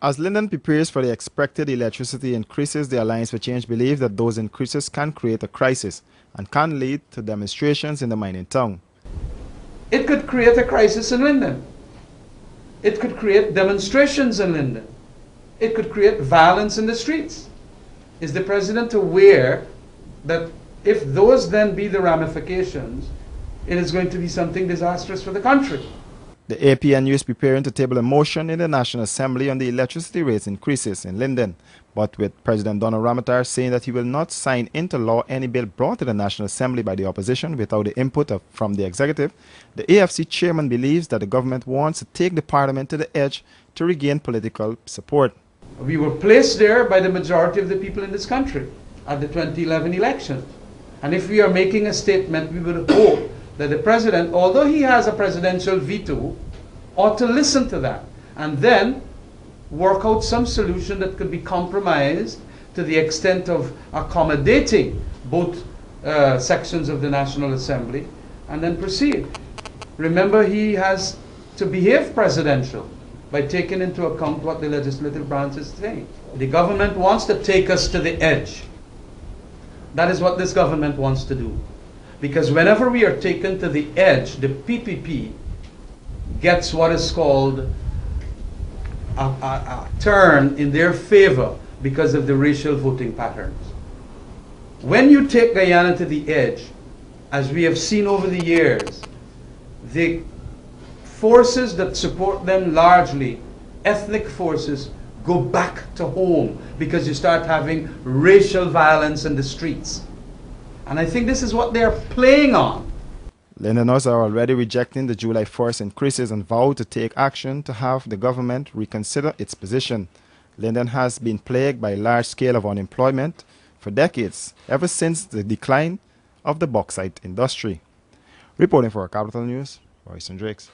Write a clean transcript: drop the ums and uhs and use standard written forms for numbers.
As Linden prepares for the expected electricity increases, the Alliance for Change believes that those increases can create a crisis and can lead to demonstrations in the mining town. It could create a crisis in Linden. It could create demonstrations in Linden. It could create violence in the streets. Is the president aware that if those then be the ramifications, it is going to be something disastrous for the country? The APNU is preparing to table a motion in the National Assembly on the electricity rates increases in Linden, but with President Donald Ramatar saying that he will not sign into law any bill brought to the National Assembly by the opposition without the input from the executive, the AFC chairman believes that the government wants to take the parliament to the edge to regain political support. We were placed there by the majority of the people in this country at the 2011 election. And if we are making a statement, we would hope that the president, although he has a presidential veto, ought to listen to that and then work out some solution that could be compromised to the extent of accommodating both sections of the National Assembly and then proceed. Remember, he has to behave presidential by taking into account what the legislative branch is saying. The government wants to take us to the edge. That is what this government wants to do. Because whenever we are taken to the edge, the PPP gets what is called a turn in their favor because of the racial voting patterns. When you take Guyana to the edge, as we have seen over the years, the forces that support them, largely ethnic forces, go back to home because you start having racial violence in the streets. And I think this is what they're playing on. Londoners are already rejecting the July 1st increases and vow to take action to have the government reconsider its position. Linden has been plagued by a large scale of unemployment for decades, ever since the decline of the bauxite industry. Reporting for Capital News, Royce and Drakes.